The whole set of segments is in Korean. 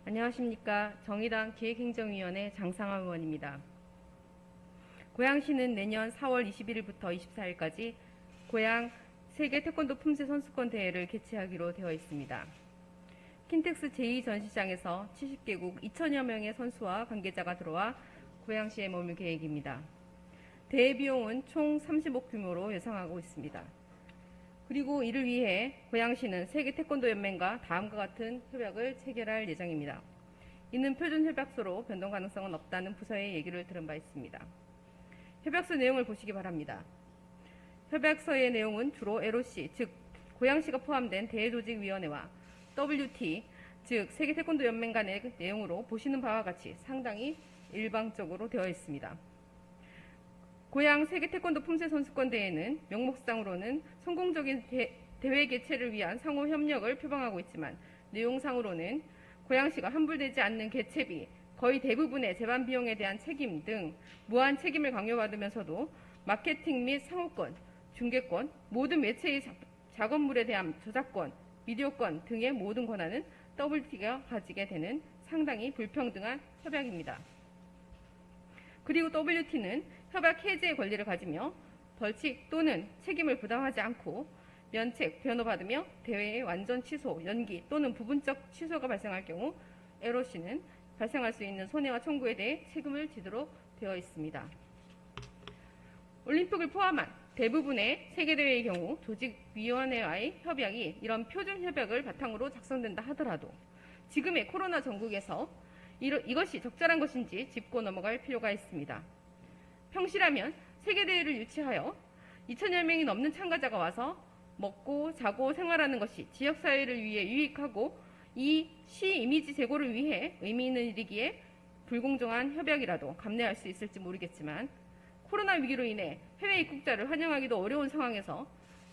안녕하십니까. 정의당 기획행정위원회 장상화 의원입니다. 고양시는 내년 4월 21일부터 24일까지 고양 세계 태권도 품새 선수권 대회를 개최하기로 되어 있습니다. 킨텍스 제2전시장에서 70개국 2천여 명의 선수와 관계자가 들어와 고양시에 머물 계획입니다. 대회 비용은 총 30억 규모로 예상하고 있습니다. 그리고 이를 위해 고양시는 세계 태권도 연맹과 다음과 같은 협약을 체결할 예정입니다. 이는 표준 협약서로 변동 가능성은 없다는 부서의 얘기를 들은 바 있습니다. 협약서 내용을 보시기 바랍니다. 협약서의 내용은 주로 LOC, 즉 고양시가 포함된 대회조직위원회와 WT, 즉 세계 태권도 연맹 간의 내용으로 보시는 바와 같이 상당히 일방적으로 되어 있습니다. 고양 세계 태권도 품새 선수권 대회는 명목상으로는 성공적인 대회 개최를 위한 상호 협력을 표방하고 있지만 내용상으로는 고양시가 환불되지 않는 개최비, 거의 대부분의 재반 비용에 대한 책임 등 무한 책임을 강요받으면서도 마케팅 및 상호권, 중개권, 모든 매체의 작업물에 대한 저작권, 미디어권 등의 모든 권한은 WT가 가지게 되는 상당히 불평등한 협약입니다. 그리고 WT는 협약 해제의 권리를 가지며 벌칙 또는 책임을 부담하지 않고 면책, 변호받으며 대회의 완전 취소, 연기 또는 부분적 취소가 발생할 경우 LOC는 발생할 수 있는 손해와 청구에 대해 책임을 지도록 되어 있습니다. 올림픽을 포함한 대부분의 세계대회의 경우 조직위원회와의 협약이 이런 표준 협약을 바탕으로 작성된다 하더라도 지금의 코로나 전국에서 이것이 적절한 것인지 짚고 넘어갈 필요가 있습니다. 평시라면 세계대회를 유치하여 2천여 명이 넘는 참가자가 와서 먹고 자고 생활하는 것이 지역사회를 위해 유익하고 이 시 이미지 제고를 위해 의미 있는 일이기에 불공정한 협약이라도 감내할 수 있을지 모르겠지만 코로나 위기로 인해 해외 입국자를 환영하기도 어려운 상황에서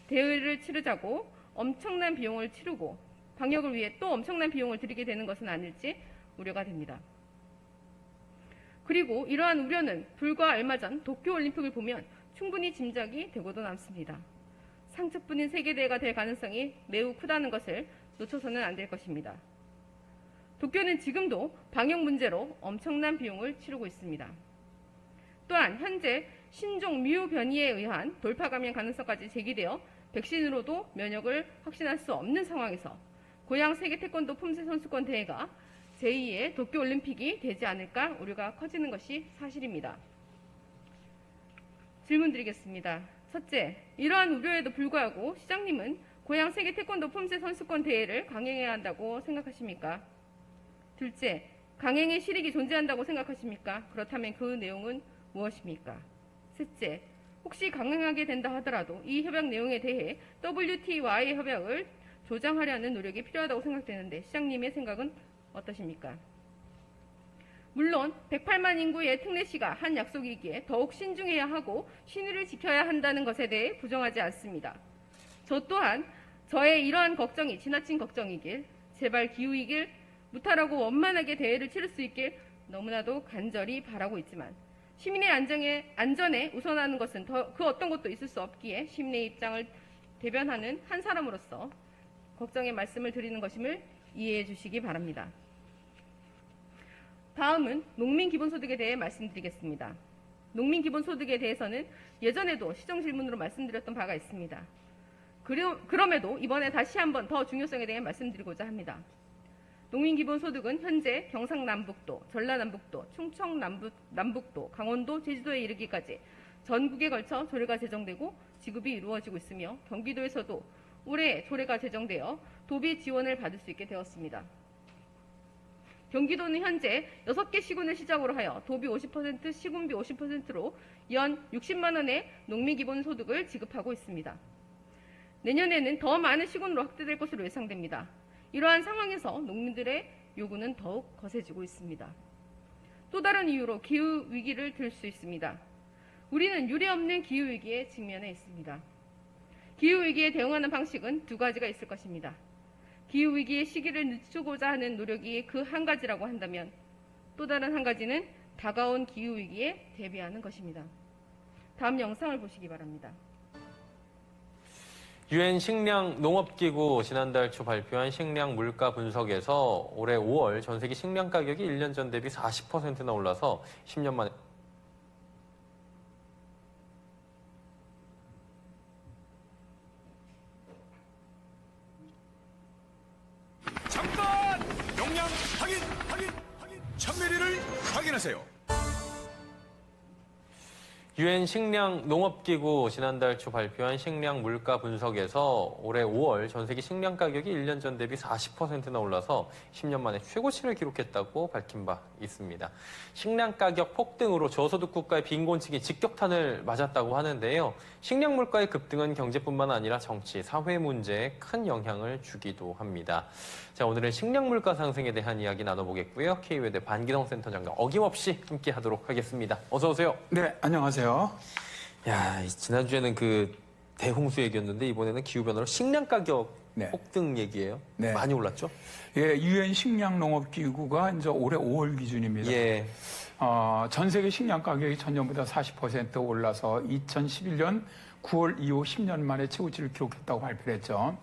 대회를 치르자고 엄청난 비용을 치르고 방역을 위해 또 엄청난 비용을 들이게 되는 것은 아닐지 우려가 됩니다. 그리고 이러한 우려는 불과 얼마 전 도쿄올림픽을 보면 충분히 짐작이 되고도 남습니다. 상처뿐인 세계대회가 될 가능성이 매우 크다는 것을 놓쳐서는 안 될 것입니다. 도쿄는 지금도 방역 문제로 엄청난 비용을 치르고 있습니다. 또한 현재 신종 미우 변이에 의한 돌파 감염 가능성까지 제기되어 백신으로도 면역을 확신할 수 없는 상황에서 고양 세계 태권도 품새 선수권 대회가 제2의 도쿄올림픽이 되지 않을까 우려가 커지는 것이 사실입니다. 질문 드리겠습니다. 첫째, 이러한 우려에도 불구하고 시장님은 고양 세계 태권도 품새 선수권 대회를 강행해야 한다고 생각하십니까? 둘째, 강행의 실익이 존재한다고 생각하십니까? 그렇다면 그 내용은 무엇입니까? 셋째, 혹시 강행하게 된다 하더라도 이 협약 내용에 대해 WT와의 협약을 조장하려는 노력이 필요하다고 생각되는데 시장님의 생각은 어떠십니까? 물론 108만 인구의 특례시가 한 약속이기에 더욱 신중해야 하고 신의를 지켜야 한다는 것에 대해 부정하지 않습니다. 저 또한 저의 이러한 걱정이 지나친 걱정이길 제발 기후이길 무탈하고 원만하게 대회를 치를 수 있길 너무나도 간절히 바라고 있지만 시민의 안전에 우선하는 것은 그 어떤 것도 있을 수 없기에 시민의 입장을 대변하는 한 사람으로서 걱정의 말씀을 드리는 것임을 이해해 주시기 바랍니다. 다음은 농민기본소득에 대해 말씀드리겠습니다. 농민기본소득에 대해서는 예전에도 시정질문으로 말씀드렸던 바가 있습니다. 그럼에도 이번에 다시 한번 더 중요성에 대해 말씀드리고자 합니다. 농민기본소득은 현재 경상남북도, 전라남북도, 충청남북도, 강원도, 제주도에 이르기까지 전국에 걸쳐 조례가 제정되고 지급이 이루어지고 있으며 경기도에서도 올해 조례가 제정되어 도비 지원을 받을 수 있게 되었습니다. 경기도는 현재 6개 시군을 시작으로 하여 도비 50%, 시군비 50%로 연 60만 원의 농민기본소득을 지급하고 있습니다. 내년에는 더 많은 시군으로 확대될 것으로 예상됩니다. 이러한 상황에서 농민들의 요구는 더욱 거세지고 있습니다. 또 다른 이유로 기후위기를 들 수 있습니다. 우리는 유례없는 기후위기에 직면해 있습니다. 기후위기에 대응하는 방식은 두 가지가 있을 것입니다. 기후위기의 시기를 늦추고자 하는 노력이 그 한 가지라고 한다면 또 다른 한 가지는 다가온 기후위기에 대비하는 것입니다. 다음 영상을 보시기 바랍니다. 유엔 식량 농업기구 지난달 초 발표한 식량 물가 분석에서 올해 5월 전 세계 식량 가격이 1년 전 대비 40%나 올라서 10년 만에 잠깐! 용량 확인! 천미리를 확인하세요. 유엔 식량 농업기구 지난달 초 발표한 식량 물가 분석에서 올해 5월 전 세계 식량 가격이 1년 전 대비 40%나 올라서 10년 만에 최고치를 기록했다고 밝힌 바 있습니다. 식량 가격 폭등으로 저소득 국가의 빈곤층이 직격탄을 맞았다고 하는데요. 식량 물가의 급등은 경제뿐만 아니라 정치, 사회 문제에 큰 영향을 주기도 합니다. 자, 오늘은 식량 물가 상승에 대한 이야기 나눠보겠고요. K외대 반기성 센터장과 어김없이 함께하도록 하겠습니다. 어서 오세요. 네, 안녕하세요. 야, 지난주에는 그 대홍수 얘기였는데 이번에는 기후변화로 식량 가격 네. 폭등 얘기예요. 네. 많이 올랐죠? 예, 유엔 식량농업기구가 이제 올해 5월 기준입니다. 예. 전 세계 식량 가격이 전년보다 40% 올라서 2011년 9월 이후 10년 만에 최고치를 기록했다고 발표했죠.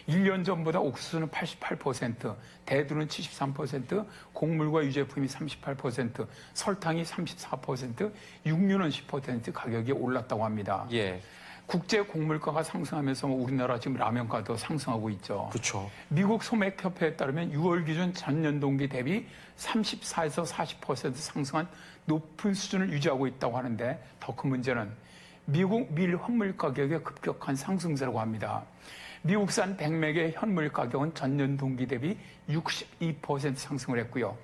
1년 전보다 옥수수는 88%, 대두는 73%, 곡물과 유제품이 38%, 설탕이 34%, 육류는 10% 가격이 올랐다고 합니다. 예. 국제 곡물가가 상승하면서 우리나라 지금 라면가도 상승하고 있죠. 그렇죠. 미국 소맥협회에 따르면 6월 기준 전년 동기 대비 34에서 40% 상승한 높은 수준을 유지하고 있다고 하는데 더 큰 문제는 미국 밀 현물 가격의 급격한 상승세라고 합니다. 미국산 백맥의 현물 가격은 전년 동기 대비 62% 상승을 했고요.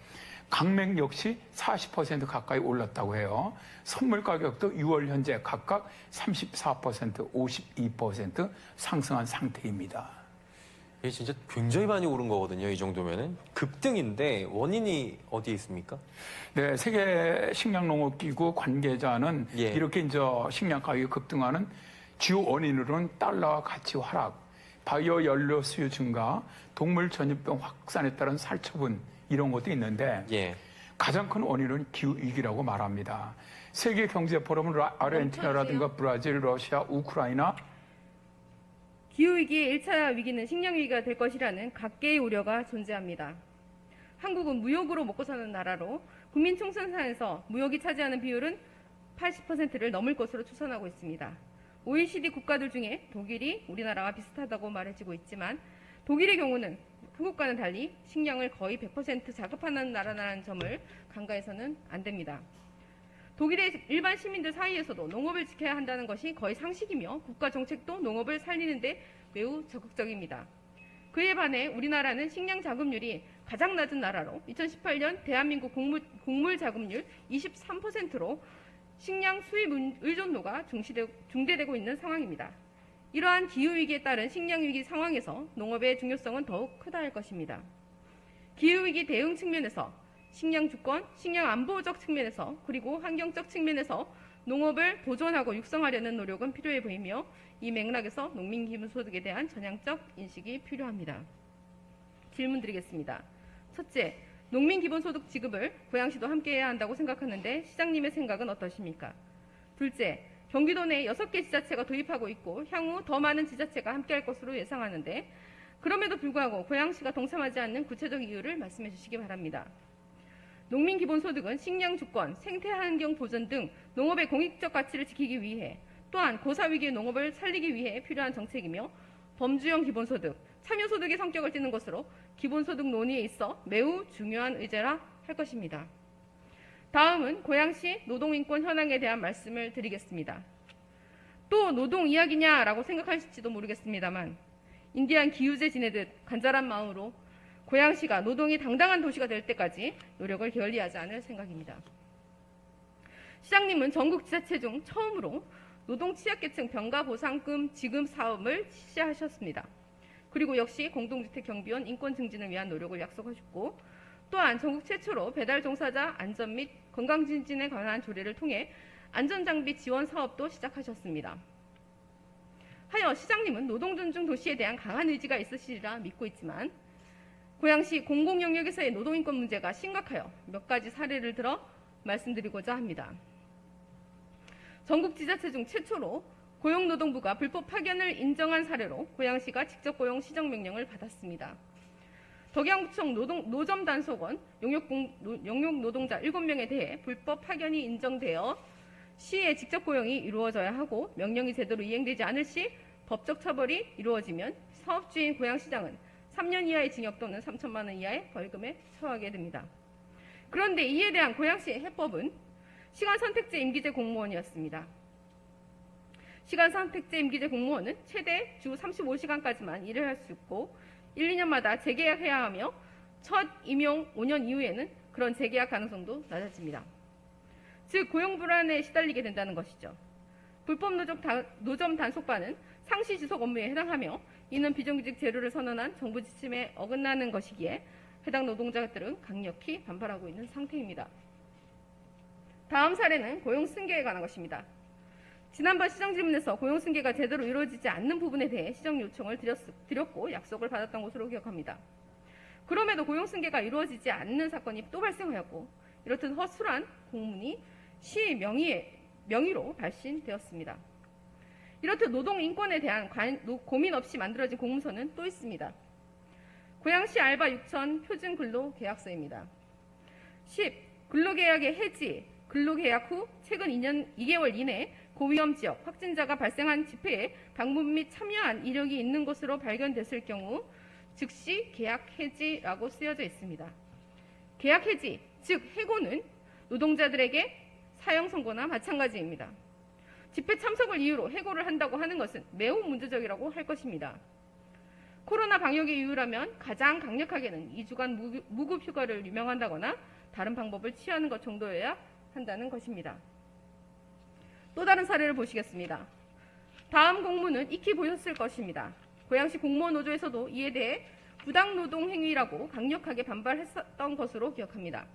강맥 역시 40% 가까이 올랐다고 해요. 선물 가격도 6월 현재 각각 34%, 52% 상승한 상태입니다. 이게 진짜 굉장히 많이 오른 거거든요. 이 정도면은. 급등인데 원인이 어디에 있습니까? 네, 세계 식량농업기구 관계자는 예. 이렇게 이제 식량 가격이 급등하는 주요 원인으로는 달러 가치 하락, 바이오 연료 수요 증가, 동물 전염병 확산에 따른 살처분 이런 것도 있는데 예. 가장 큰 원인은 기후 위기라고 말합니다. 세계 경제 포럼은 아르헨티나라든가 브라질, 러시아, 우크라이나 기후위기의 1차 위기는 식량위기가 될 것이라는 각계의 우려가 존재합니다. 한국은 무역으로 먹고 사는 나라로 국민 총생산에서 무역이 차지하는 비율은 80%를 넘을 것으로 추산하고 있습니다. OECD 국가들 중에 독일이 우리나라와 비슷하다고 말해지고 있지만 독일의 경우는 한국과는 달리 식량을 거의 100% 자급하는 나라라는 점을 간과해서는 안 됩니다. 독일의 일반 시민들 사이에서도 농업을 지켜야 한다는 것이 거의 상식이며 국가 정책도 농업을 살리는 데 매우 적극적입니다. 그에 반해 우리나라는 식량 자급률이 가장 낮은 나라로 2018년 대한민국 곡물 자급률 23%로 식량 수입 의존도가 중대되고 있는 상황입니다. 이러한 기후위기에 따른 식량위기 상황에서 농업의 중요성은 더욱 크다 할 것입니다. 기후위기 대응 측면에서 식량 주권, 식량 안보적 측면에서 그리고 환경적 측면에서 농업을 보존하고 육성하려는 노력은 필요해 보이며 이 맥락에서 농민 기본소득에 대한 전향적 인식이 필요합니다. 질문 드리겠습니다. 첫째, 농민 기본소득 지급을 고양시도 함께해야 한다고 생각하는데 시장님의 생각은 어떠십니까? 둘째, 경기도 내 6개 지자체가 도입하고 있고 향후 더 많은 지자체가 함께할 것으로 예상하는데 그럼에도 불구하고 고양시가 동참하지 않는 구체적 이유를 말씀해 주시기 바랍니다. 농민 기본소득은 식량 주권, 생태환경 보전 등 농업의 공익적 가치를 지키기 위해 또한 고사위기의 농업을 살리기 위해 필요한 정책이며 범주형 기본소득, 참여소득의 성격을 띠는 것으로 기본소득 논의에 있어 매우 중요한 의제라 할 것입니다. 다음은 고양시 노동인권 현황에 대한 말씀을 드리겠습니다. 또 노동 이야기냐라고 생각하실지도 모르겠습니다만 인디안 기후제 지내듯 간절한 마음으로 고양시가 노동이 당당한 도시가 될 때까지 노력을 게을리하지 않을 생각입니다. 시장님은 전국 지자체 중 처음으로 노동 취약계층 병가 보상금 지급 사업을 실시하셨습니다. 그리고 역시 공동주택 경비원 인권 증진을 위한 노력을 약속하셨고 또한 전국 최초로 배달 종사자 안전 및 건강 증진에 관한 조례를 통해 안전장비 지원 사업도 시작하셨습니다. 하여 시장님은 노동 존중 도시에 대한 강한 의지가 있으시리라 믿고 있지만 고양시 공공영역에서의 노동인권 문제가 심각하여 몇 가지 사례를 들어 말씀드리고자 합니다. 전국 지자체 중 최초로 고용노동부가 불법 파견을 인정한 사례로 고양시가 직접 고용 시정명령을 받았습니다. 덕양구청 노점단속원 용역노동자 7명에 대해 불법 파견이 인정되어 시의 직접 고용이 이루어져야 하고 명령이 제대로 이행되지 않을 시 법적 처벌이 이루어지면 사업주인 고양시장은 3년 이하의 징역 또는 3천만 원 이하의 벌금에 처하게 됩니다. 그런데 이에 대한 고양시의 해법은 시간선택제 임기제 공무원이었습니다. 시간선택제 임기제 공무원은 최대 주 35시간까지만 일을 할 수 있고 1, 2년마다 재계약해야 하며 첫 임용 5년 이후에는 그런 재계약 가능성도 낮아집니다. 즉 고용 불안에 시달리게 된다는 것이죠. 불법 노점 단속반은 상시 지속 업무에 해당하며 이는 비정규직 제로를 선언한 정부 지침에 어긋나는 것이기에 해당 노동자들은 강력히 반발하고 있는 상태입니다. 다음 사례는 고용 승계에 관한 것입니다. 지난번 시정질문에서 고용 승계가 제대로 이루어지지 않는 부분에 대해 시정 요청을 드렸고 약속을 받았던 것으로 기억합니다. 그럼에도 고용 승계가 이루어지지 않는 사건이 또 발생하였고 이렇듯 허술한 공문이 시 명의로 발신되었습니다. 이렇듯 노동 인권에 대한 고민 없이 만들어진 공문서는 또 있습니다. 고양시 알바 6천 표준 근로 계약서입니다. 10. 근로계약의 해지, 근로계약 후 최근 2개월 이내 고위험 지역 확진자가 발생한 집회에 방문 및 참여한 이력이 있는 것으로 발견됐을 경우 즉시 계약 해지라고 쓰여져 있습니다. 계약 해지, 즉 해고는 노동자들에게 사형 선고나 마찬가지입니다. 집회 참석을 이유로 해고를 한다고 하는 것은 매우 문제적이라고 할 것입니다. 코로나 방역의 이유라면 가장 강력하게는 2주간 무급 휴가를 유명한다거나 다른 방법을 취하는 것 정도여야 한다는 것입니다. 또 다른 사례를 보시겠습니다. 다음 공문은 익히 보셨을 것입니다. 고양시 공무원 노조에서도 이에 대해 부당노동 행위라고 강력하게 반발했었던 것으로 기억합니다.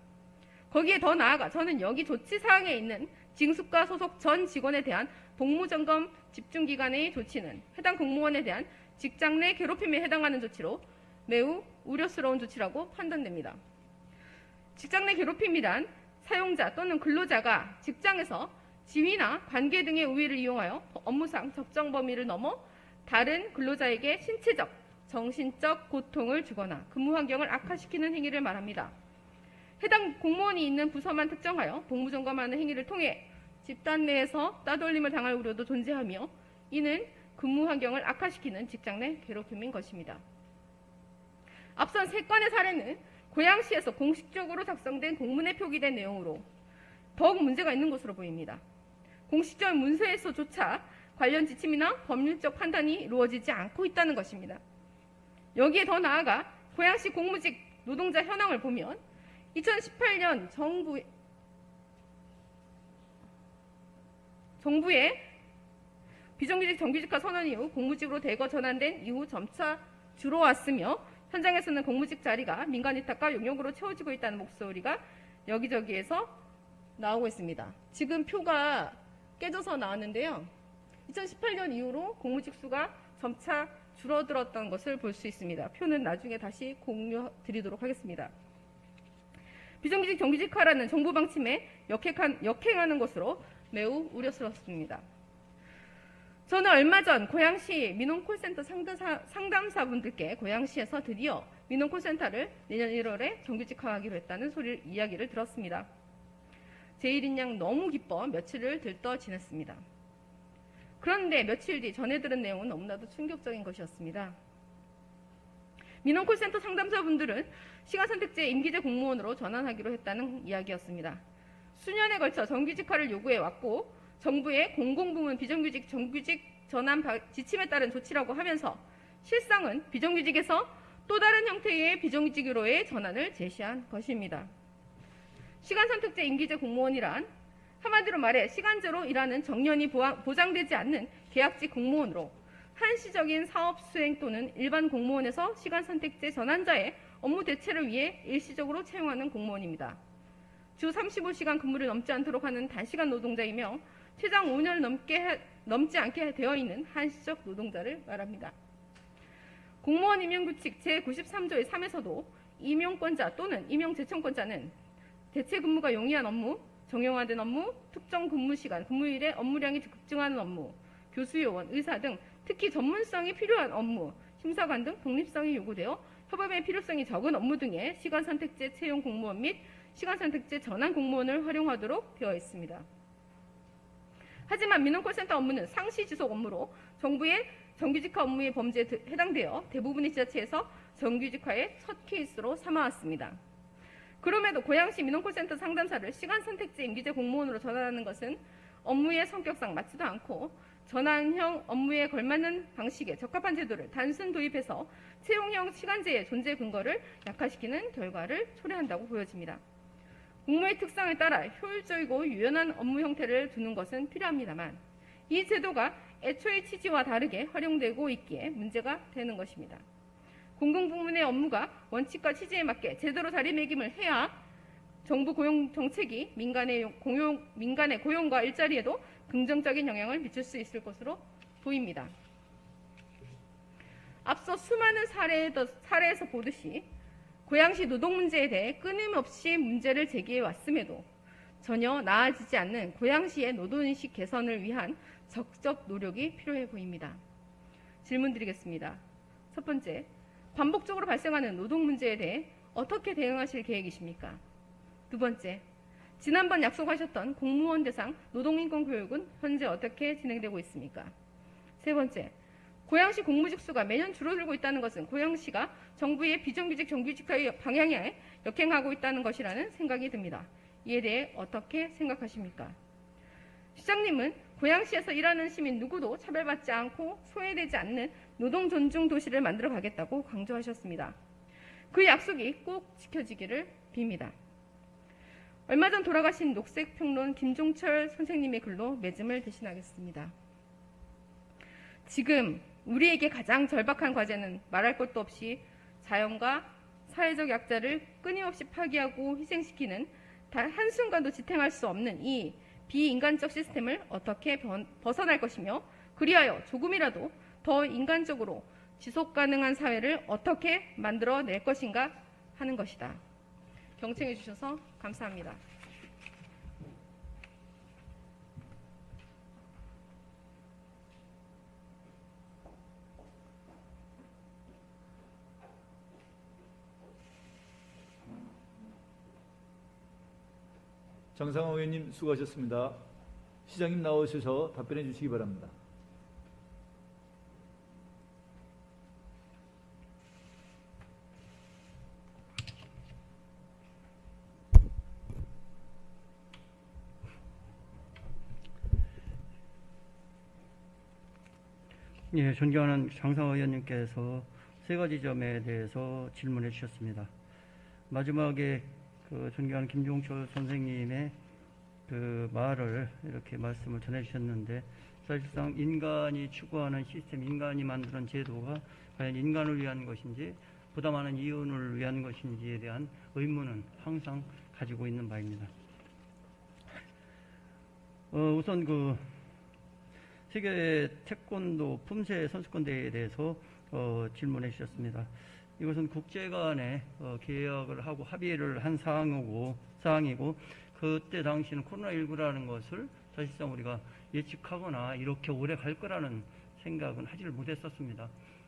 거기에 더 나아가 저는 여기 조치사항에 있는 징수과 소속 전 직원에 대한 복무점검 집중기간의 조치는 해당 공무원에 대한 직장 내 괴롭힘에 해당하는 조치로 매우 우려스러운 조치라고 판단됩니다. 직장 내 괴롭힘이란 사용자 또는 근로자가 직장에서 지위나 관계 등의 우위를 이용하여 업무상 적정 범위를 넘어 다른 근로자에게 신체적, 정신적 고통을 주거나 근무 환경을 악화시키는 행위를 말합니다. 해당 공무원이 있는 부서만 특정하여 복무점검하는 행위를 통해 집단 내에서 따돌림을 당할 우려도 존재하며 이는 근무 환경을 악화시키는 직장 내 괴롭힘인 것입니다. 앞선 3건의 사례는 고양시에서 공식적으로 작성된 공문에 표기된 내용으로 더욱 문제가 있는 것으로 보입니다. 공식적 문서에서조차 관련 지침이나 법률적 판단이 이루어지지 않고 있다는 것입니다. 여기에 더 나아가 고양시 공무직 노동자 현황을 보면 2018년 정부의 비정규직 정규직화 선언 이후 공무직으로 대거 전환된 이후 점차 줄어왔으며 현장에서는 공무직 자리가 민간 위탁과 용역으로 채워지고 있다는 목소리가 여기저기에서 나오고 있습니다. 지금 표가 깨져서 나왔는데요. 2018년 이후로 공무직 수가 점차 줄어들었던 것을 볼 수 있습니다. 표는 나중에 다시 공유 드리도록 하겠습니다. 비정규직 정규직화라는 정부 방침에 역행하는 것으로 매우 우려스럽습니다. 저는 얼마 전 고양시 민원콜센터 상담사분들께 고양시에서 드디어 민원콜센터를 내년 1월에 정규직화하기로 했다는 이야기를 들었습니다. 제 일인 양 너무 기뻐 며칠을 들떠 지냈습니다. 그런데 며칠 뒤 전해 들은 내용은 너무나도 충격적인 것이었습니다. 민원콜센터 상담사분들은 시간선택제 임기제 공무원으로 전환하기로 했다는 이야기였습니다. 수년에 걸쳐 정규직화를 요구해왔고 정부의 공공부문 비정규직 정규직 전환 지침에 따른 조치라고 하면서 실상은 비정규직에서 또 다른 형태의 비정규직으로의 전환을 제시한 것입니다. 시간선택제 임기제 공무원이란 한마디로 말해 시간제로 일하는 정년이 보장되지 않는 계약직 공무원으로 한시적인 사업 수행 또는 일반 공무원에서 시간선택제 전환자의 업무 대체를 위해 일시적으로 채용하는 공무원입니다. 주 35시간 근무를 넘지 않도록 하는 단시간 노동자이며 최장 5년을 넘지 않게 되어 있는 한시적 노동자를 말합니다. 공무원 임용규칙 제93조의 3에서도 임용권자 또는 임용제청권자는 대체 근무가 용이한 업무, 정형화된 업무, 특정 근무시간, 근무일에 업무량이 급증하는 업무, 교수요원, 의사 등 특히 전문성이 필요한 업무, 심사관 등 독립성이 요구되어 협업의 필요성이 적은 업무 등의 시간선택제 채용 공무원 및 시간선택제 전환 공무원을 활용하도록 되어 있습니다. 하지만 민원콜센터 업무는 상시 지속 업무로 정부의 정규직화 업무의 범죄에 해당되어 대부분의 지자체에서 정규직화의 첫 케이스로 삼아왔습니다. 그럼에도 고양시 민원콜센터 상담사를 시간선택제 임기제 공무원으로 전환하는 것은 업무의 성격상 맞지도 않고 전환형 업무에 걸맞는 방식의 적합한 제도를 단순 도입해서 채용형 시간제의 존재 근거를 약화시키는 결과를 초래한다고 보여집니다. 공무의 특성에 따라 효율적이고 유연한 업무 형태를 두는 것은 필요합니다만 이 제도가 애초의 취지와 다르게 활용되고 있기에 문제가 되는 것입니다. 공공부문의 업무가 원칙과 취지에 맞게 제대로 자리매김을 해야 정부 고용 정책이 민간의 고용과 일자리에도 긍정적인 영향을 미칠 수 있을 것으로 보입니다. 앞서 수많은 사례에서 보듯이 고양시 노동 문제에 대해 끊임없이 문제를 제기해 왔음에도 전혀 나아지지 않는 고양시의 노동인식 개선을 위한 적극적 노력이 필요해 보입니다. 질문 드리겠습니다. 첫 번째, 반복적으로 발생하는 노동 문제에 대해 어떻게 대응하실 계획이십니까? 두 번째, 지난번 약속하셨던 공무원 대상 노동인권 교육은 현재 어떻게 진행되고 있습니까? 세 번째, 고양시 공무직 수가 매년 줄어들고 있다는 것은 고양시가 정부의 비정규직 정규직화의 방향에 역행하고 있다는 것이라는 생각이 듭니다. 이에 대해 어떻게 생각하십니까? 시장님은 고양시에서 일하는 시민 누구도 차별받지 않고 소외되지 않는 노동 존중 도시를 만들어 가겠다고 강조하셨습니다. 그 약속이 꼭 지켜지기를 빕니다. 얼마 전 돌아가신 녹색평론 김종철 선생님의 글로 맺음을 대신하겠습니다. 지금 우리에게 가장 절박한 과제는 말할 것도 없이 자연과 사회적 약자를 끊임없이 파괴하고 희생시키는 단 한순간도 지탱할 수 없는 이 비인간적 시스템을 어떻게 벗어날 것이며 그리하여 조금이라도 더 인간적으로 지속 가능한 사회를 어떻게 만들어낼 것인가 하는 것이다. 경청해 주셔서 감사합니다. 장상호 의원님 수고하셨습니다. 시장님 나오셔서 답변해 주시기 바랍니다. 예, 존경하는 장상호 의원님께서 세 가지 점에 대해서 질문해 주셨습니다. 마지막에 존경하는 김종철 선생님의 말을 이렇게 말씀을 전해 주셨는데 사실상 인간이 추구하는 시스템, 인간이 만드는 제도가 과연 인간을 위한 것인지 보다 많은 이윤을 위한 것인지에 대한 의문은 항상 가지고 있는 바입니다. 우선 세계 태권도 품새 선수권 대회에 대해서 질문해 주셨습니다. 이것은 국제 간에 계약을 하고 합의를 한 사항이고 그때 당시는 코로나19라는 것을 사실상 우리가 예측하거나 이렇게 오래 갈 거라는 생각은 하지를 못했었습니다.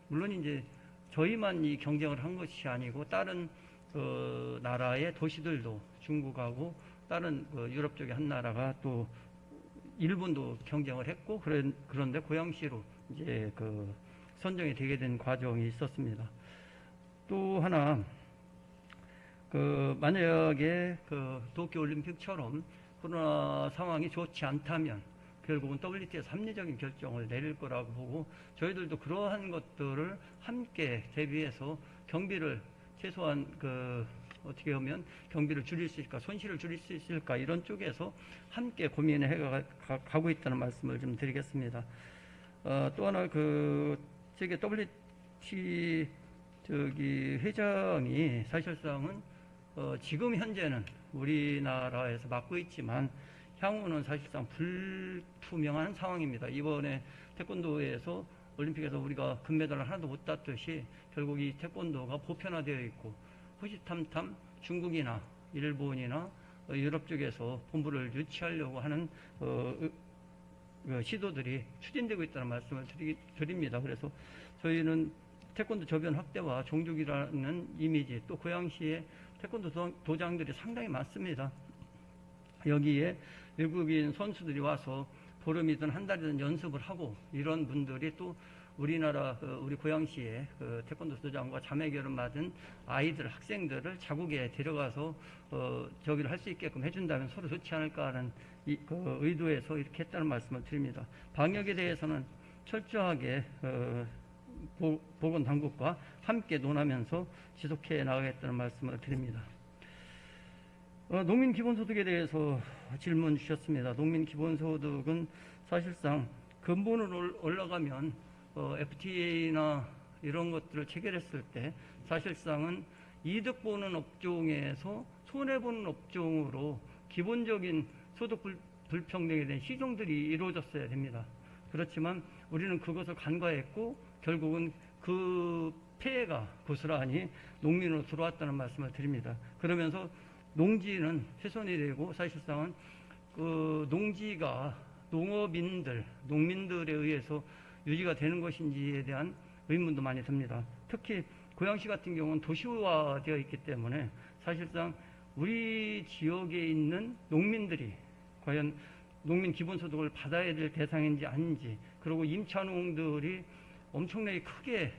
물론 이제 저희만 이 경쟁을 한 것이 아니고 다른 나라의 도시들도 중국하고 다른 유럽 쪽의 한 나라가 또 일본도 경쟁을 했고 그런데 고양시로 이제 선정이 되게 된 과정이 있었습니다. 또 하나 만약에 도쿄올림픽처럼 코로나 상황이 좋지 않다면 결국은 WTO에서 합리적인 결정을 내릴 거라고 보고 저희들도 그러한 것들을 함께 대비해서 경비를 최소한 어떻게 하면 경비를 줄일 수 있을까, 손실을 줄일 수 있을까 이런 쪽에서 함께 고민해 가고 있다는 말씀을 좀 드리겠습니다. 또 하나 세계 WT 회장이 사실상은 지금 현재는 우리나라에서 맡고 있지만 향후는 사실상 불투명한 상황입니다. 이번에 태권도에서 올림픽에서 우리가 금메달을 하나도 못 땄듯이 결국 이 태권도가 보편화되어 있고 호시탐탐 중국이나 일본이나 유럽 쪽에서 본부를 유치하려고 하는 시도들이 추진되고 있다는 말씀을 드립니다. 그래서 저희는 태권도 저변 확대와 종족이라는 이미지, 또 고양시에 태권도 도장들이 상당히 많습니다. 여기에 외국인 선수들이 와서 보름이든 한 달이든 연습을 하고, 이런 분들이 또 우리나라 우리 고양시에 태권도 도장과 자매 결혼 받은 아이들, 학생들을 자국에 데려가서 저기를 할 수 있게끔 해준다면 서로 좋지 않을까 하는 의도에서 이렇게 했다는 말씀을 드립니다. 방역에 대해서는 철저하게 보건당국과 함께 논하면서 지속해 나가겠다는 말씀을 드립니다. 농민 기본소득에 대해서 질문 주셨습니다. 농민 기본소득은 사실상 근본으로 올라가면 FTA나 이런 것들을 체결했을 때 사실상은 이득 보는 업종에서 손해 보는 업종으로 기본적인 소득 불평등에 대한 시정들이 이루어졌어야 됩니다. 그렇지만 우리는 그것을 간과했고 결국은 그 폐해가 고스란히 농민으로 들어왔다는 말씀을 드립니다. 그러면서 농지는 훼손이 되고 사실상은 그 농지가 농민들에 의해서 유지가 되는 것인지에 대한 의문도 많이 듭니다. 특히 고양시 같은 경우는 도시화되어 있기 때문에 사실상 우리 지역에 있는 농민들이 과연 농민 기본소득을 받아야 될 대상인지 아닌지, 그리고 임차농들이 엄청나게 크게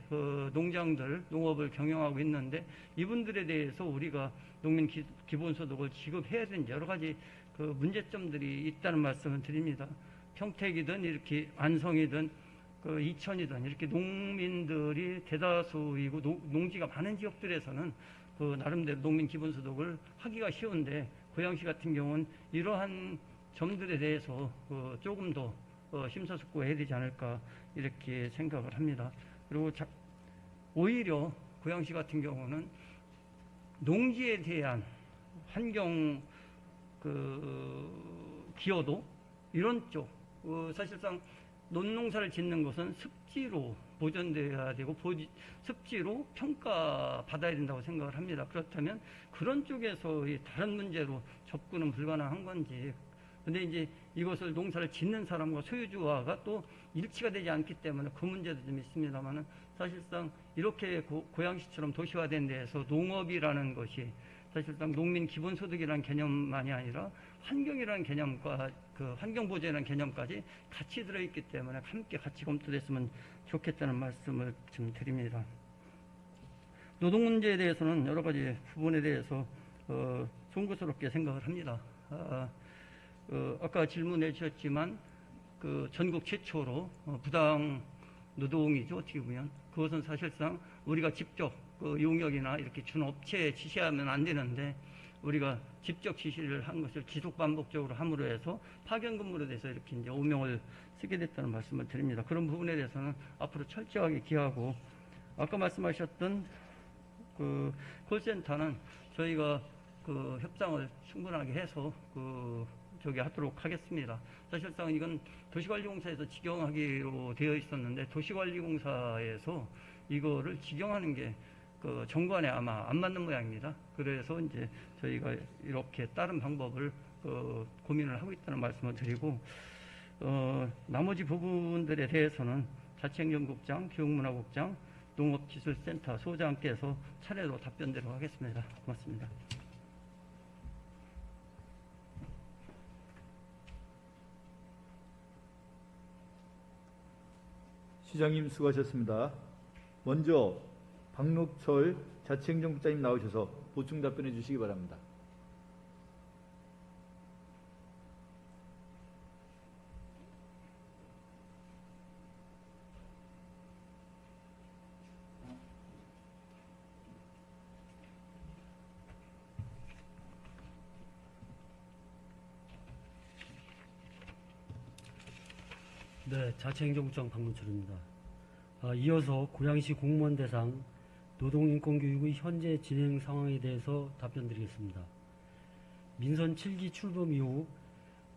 농장들, 농업을 경영하고 있는데 이분들에 대해서 우리가 농민 기본소득을 지급해야 되는 여러 가지 문제점들이 있다는 말씀을 드립니다. 평택이든 이렇게 안성이든 이천이든 이렇게 농민들이 대다수이고 농지가 많은 지역들에서는 나름대로 농민 기본소득을 하기가 쉬운데 고양시 같은 경우는 이러한 점들에 대해서 조금 더 심사숙고해야 되지 않을까 이렇게 생각을 합니다. 그리고 오히려 고양시 같은 경우는 농지에 대한 환경 기여도 이런 쪽 사실상 논농사를 짓는 것은 습지로 보존돼야 되고 습지로 평가받아야 된다고 생각을 합니다. 그렇다면 그런 쪽에서 다른 문제로 접근은 불가능한 건지, 근데 이제 이것을 농사를 짓는 사람과 소유주와가 또 일치가 되지 않기 때문에 그 문제도 좀 있습니다만은 사실상 이렇게 고양시처럼 도시화된 데에서 농업이라는 것이 사실상 농민 기본소득이라는 개념만이 아니라 환경이라는 개념과 환경보전이라는 개념까지 같이 들어있기 때문에 함께 같이 검토됐으면 좋겠다는 말씀을 좀 드립니다. 노동 문제에 대해서는 여러 가지 부분에 대해서 송구스럽게 생각을 합니다. 아까 질문해 주셨지만 전국 최초로 부당 노동이죠. 어떻게 보면 그것은 사실상 우리가 직접 용역이나 이렇게 준 업체에 지시하면 안 되는데 우리가 직접 지시를 한 것을 지속 반복적으로 함으로 해서 파견 근무로 돼서 이렇게 이제 오명을 쓰게 됐다는 말씀을 드립니다. 그런 부분에 대해서는 앞으로 철저하게 기하고, 아까 말씀하셨던 콜센터는 저희가 협상을 충분하게 해서 하도록 하겠습니다. 사실상 이건 도시관리공사에서 직영하기로 되어 있었는데 도시관리공사에서 이거를 직영하는 게 정관에 아마 안 맞는 모양입니다. 그래서 이제 저희가 이렇게 다른 방법을 고민을 하고 있다는 말씀을 드리고, 나머지 부분들에 대해서는 자치행정국장, 교육문화국장, 농업기술센터 소장께서 차례로 답변드리도록 하겠습니다. 고맙습니다. 시장님 수고하셨습니다. 먼저 박록철 자치행정국장님 나오셔서 보충 답변해 주시기 바랍니다. 네, 자치행정국장 박문철입니다. 이어서 고양시 공무원 대상 노동인권교육의 현재 진행 상황에 대해서 답변드리겠습니다. 민선 7기 출범 이후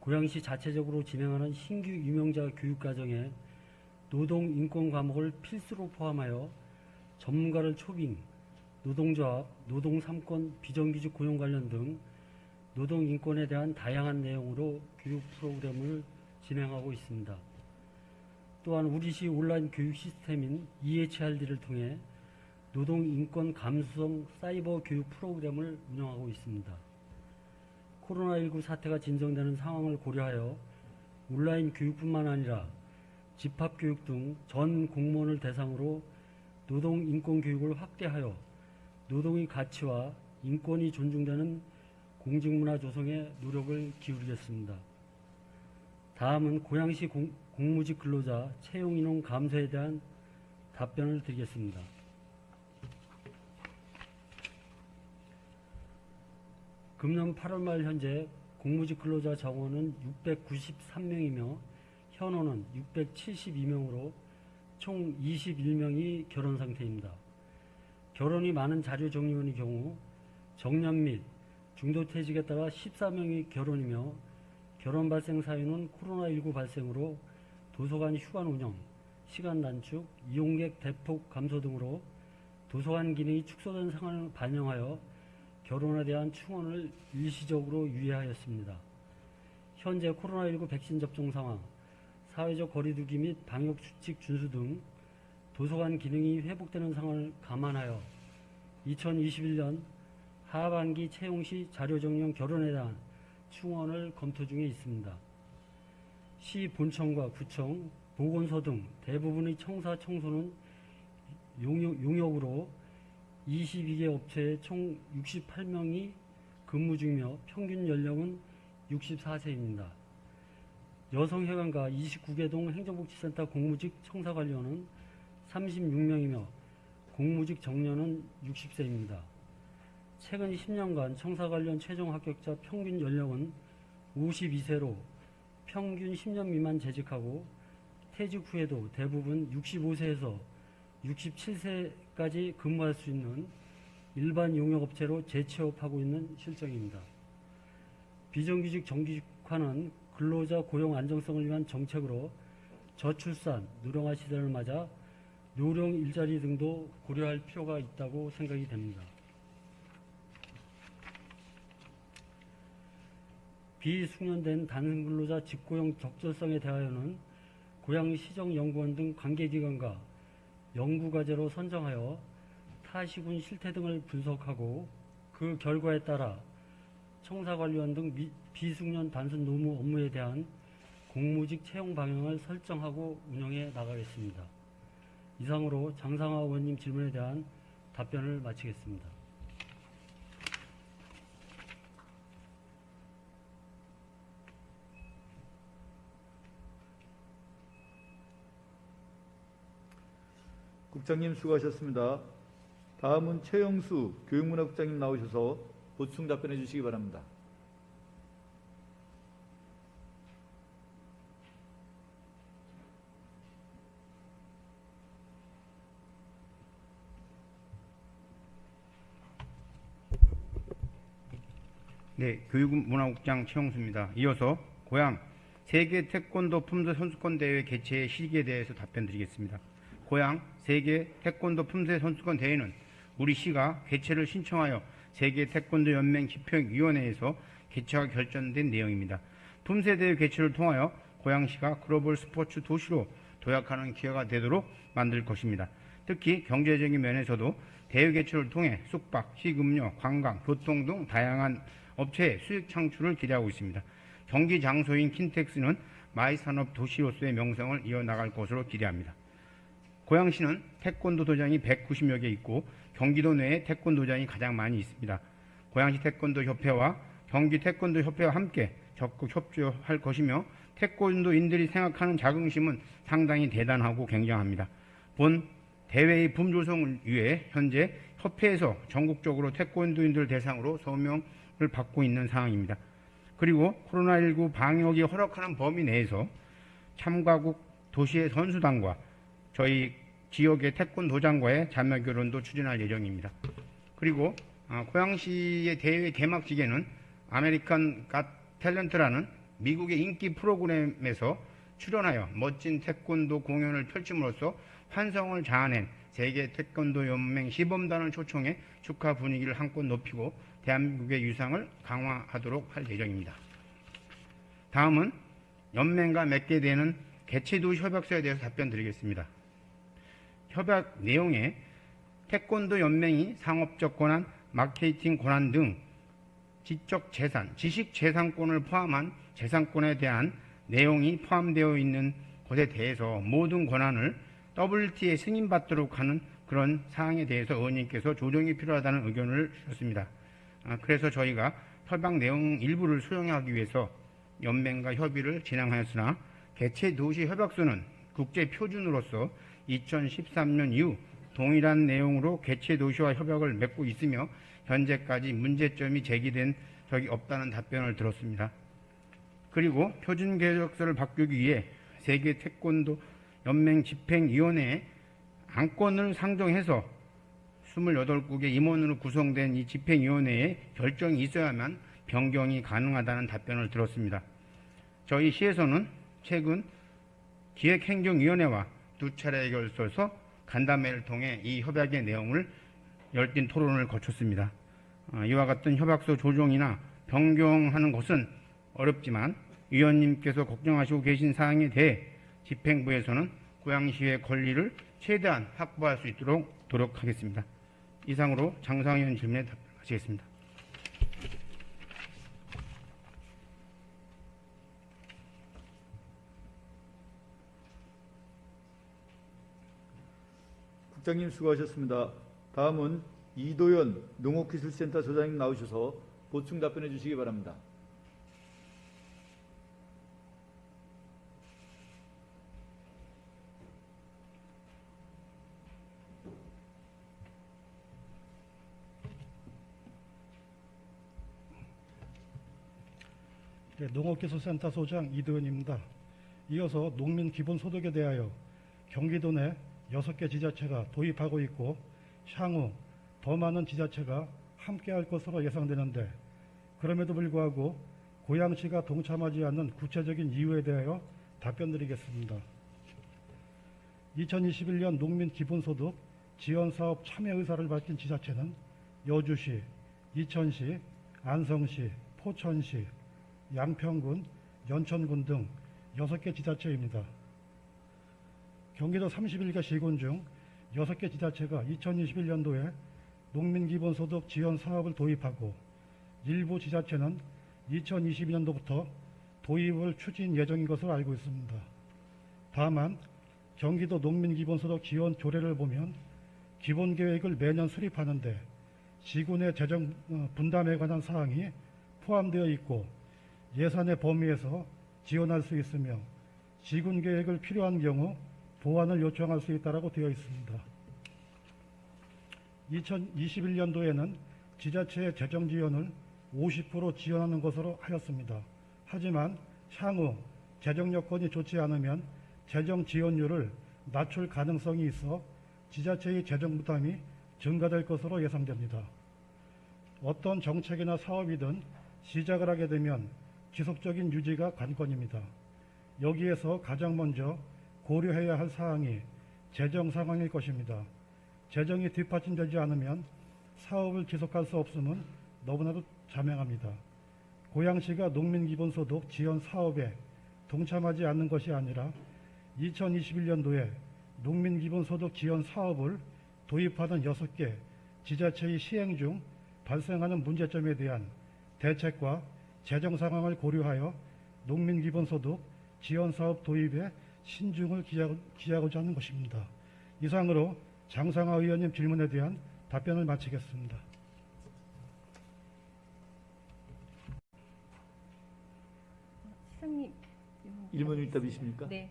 고양시 자체적으로 진행하는 신규 유명자 교육과정에 노동인권 과목을 필수로 포함하여 전문가를 초빙, 노동조합, 노동삼권, 비정규직 고용 관련 등 노동인권에 대한 다양한 내용으로 교육 프로그램을 진행하고 있습니다. 또한 우리시 온라인 교육 시스템인 EHRD를 통해 노동인권 감수성 사이버 교육 프로그램을 운영하고 있습니다. 코로나19 사태가 진정되는 상황을 고려하여 온라인 교육뿐만 아니라 집합교육 등 전 공무원을 대상으로 노동인권 교육을 확대하여 노동의 가치와 인권이 존중되는 공직문화 조성에 노력을 기울이겠습니다. 다음은 고양시 공무직 근로자 채용인원 감소에 대한 답변을 드리겠습니다. 금년 8월 말 현재 공무직 근로자 정원은 693명이며 현원은 672명으로 총 21명이 결혼 상태입니다. 결혼이 많은 자료정리원의 경우 정년 및 중도퇴직에 따라 14명이 결혼이며 결혼 발생 사유는 코로나19 발생으로 도서관 휴관 운영, 시간 단축, 이용객 대폭 감소 등으로 도서관 기능이 축소된 상황을 반영하여 결혼에 대한 충원을 일시적으로 유예하였습니다. 현재 코로나19 백신 접종 상황, 사회적 거리두기 및 방역수칙 준수 등 도서관 기능이 회복되는 상황을 감안하여 2021년 하반기 채용 시 자료정리원 결혼에 대한 충원을 검토 중에 있습니다. 시 본청과 구청, 보건소 등 대부분의 청사 청소는 용역으로 22개 업체에 총 68명이 근무 중이며 평균 연령은 64세입니다. 여성회관과 29개 동 행정복지센터 공무직 청사관료는 36명이며 공무직 정년은 60세입니다. 최근 10년간 청사 관련 최종 합격자 평균 연령은 52세로 평균 10년 미만 재직하고 퇴직 후에도 대부분 65세에서 67세까지 근무할 수 있는 일반 용역업체로 재취업하고 있는 실정입니다. 비정규직 정규직화는 근로자 고용 안정성을 위한 정책으로 저출산, 누령화 시대를 맞아 노령 일자리 등도 고려할 필요가 있다고 생각이 됩니다. 비숙련된 단근로자 직고용 적절성에 대하여는 고양시정연구원 등 관계기관과 연구과제로 선정하여 타시군 실태 등을 분석하고 그 결과에 따라 청사관리원 등 비숙련 단순 노무 업무에 대한 공무직 채용 방향을 설정하고 운영해 나가겠습니다. 이상으로 장상하 의원님 질문에 대한 답변을 마치겠습니다. 국장님 수고하셨습니다. 다음은 최영수 교육문화국장님 나오셔서 보충 답변해 주시기 바랍니다. 네, 교육문화국장 최영수입니다. 이어서 고양 세계 태권도 품새 선수권 대회 개최 시기에 대해서 답변드리겠습니다. 고양 세계 태권도 품새 선수권 대회는 우리 시가 개최를 신청하여 세계 태권도 연맹 집행위원회에서 개최가 결정된 내용입니다. 품새 대회 개최를 통하여 고양시가 글로벌 스포츠 도시로 도약하는 기회가 되도록 만들 것입니다. 특히 경제적인 면에서도 대회 개최를 통해 숙박, 식음료, 관광, 교통 등 다양한 업체의 수익 창출을 기대하고 있습니다. 경기 장소인 킨텍스는 마이산업 도시로서의 명성을 이어나갈 것으로 기대합니다. 고양시는 태권도 도장이 190여 개 있고 경기도 내에 태권도장이 가장 많이 있습니다. 고양시 태권도 협회와 경기 태권도 협회와 함께 적극 협조할 것이며 태권도인들이 생각하는 자긍심은 상당히 대단하고 굉장합니다. 본 대회의 붐조성을 위해 현재 협회에서 전국적으로 태권도인들 대상으로 서명을 받고 있는 상황입니다. 그리고 코로나19 방역이 허락하는 범위 내에서 참가국 도시의 선수단과 저희 지역의 태권도장과의 자매 결혼도 추진할 예정입니다. 그리고 고양시의 대회 개막식에는 아메리칸 갓 탤런트라는 미국의 인기 프로그램에서 출연하여 멋진 태권도 공연을 펼침으로써 환성을 자아낸 세계 태권도 연맹 시범단을 초청해 축하 분위기를 한껏 높이고 대한민국의 유상을 강화하도록 할 예정입니다. 다음은 연맹과 맺게 되는 개체도시 협약서에 대해서 답변드리겠습니다. 협약 내용에 태권도 연맹이 상업적 권한, 마케팅 권한 등 지적 재산, 지식 재산권을 포함한 재산권에 대한 내용이 포함되어 있는 것에 대해서 모든 권한을 WTO에 승인받도록 하는 그런 사항에 대해서 의원님께서 조정이 필요하다는 의견을 주셨습니다. 그래서 저희가 협약 내용 일부를 수용하기 위해서 연맹과 협의를 진행하였으나 개체 도시 협약서는 국제 표준으로서 2013년 이후 동일한 내용으로 개체 도시와 협약을 맺고 있으며 현재까지 문제점이 제기된 적이 없다는 답변을 들었습니다. 그리고 표준 계획서를 바꾸기 위해 세계 태권도 연맹 집행위원회에 안건을 상정해서 28국의 임원으로 구성된 이 집행위원회에 결정이 있어야만 변경이 가능하다는 답변을 들었습니다. 저희 시에서는 최근 기획행정위원회와 2차례에 걸쳐서 간담회를 통해 이 협약의 내용을 열띤 토론을 거쳤습니다. 이와 같은 협약서 조정이나 변경하는 것은 어렵지만 위원님께서 걱정하시고 계신 사항에 대해 집행부에서는 고양시의 권리를 최대한 확보할 수 있도록 노력하겠습니다. 이상으로 장상희 의원 질문에 답변하시겠습니다. 국장님 수고하셨습니다. 다음은 이도현 농업기술센터 소장님 나오셔서 보충 답변해 주시기 바랍니다. 네, 농업기술센터 소장 이도현입니다. 이어서 농민기본소득에 대하여 경기도 내 6개 지자체가 도입하고 있고 향후 더 많은 지자체가 함께할 것으로 예상되는데 그럼에도 불구하고 고양시가 동참하지 않는 구체적인 이유에 대하여 답변드리겠습니다. 2021년 농민기본소득 지원사업 참여 의사를 밝힌 지자체는 여주시, 이천시, 안성시, 포천시, 양평군, 연천군 등 6개 지자체입니다. 경기도 31개 시군 중 6개 지자체가 2021년도에 농민기본소득 지원 사업을 도입하고 일부 지자체는 2022년도부터 도입을 추진 예정인 것으로 알고 있습니다. 다만 경기도 농민기본소득 지원 조례를 보면 기본계획을 매년 수립하는데 시군의 재정 분담에 관한 사항이 포함되어 있고 예산의 범위에서 지원할 수 있으며 시군계획을 필요한 경우 보완을 요청할 수 있다고 되어 있습니다. 2021년도에는 지자체의 재정 지원을 50% 지원하는 것으로 하였습니다. 하지만 향후 재정 여건이 좋지 않으면 재정 지원율을 낮출 가능성이 있어 지자체의 재정 부담이 증가될 것으로 예상됩니다. 어떤 정책이나 사업이든 시작을 하게 되면 지속적인 유지가 관건입니다. 여기에서 가장 먼저 고려해야 할 사항이 재정 상황일 것입니다. 재정이 뒷받침되지 않으면 사업을 지속할 수 없음은 너무나도 자명합니다. 고양시가 농민기본소득 지원 사업에 동참하지 않는 것이 아니라 2021년도에 농민기본소득 지원 사업을 도입하는 6개 지자체의 시행 중 발생하는 문제점에 대한 대책과 재정 상황을 고려하여 농민기본소득 지원사업 도입에 신중을 기하고자 하는 것입니다. 이상으로 장상하 의원님 질문에 대한 답변을 마치겠습니다. 시장님. 1분 1답이십니까? 네.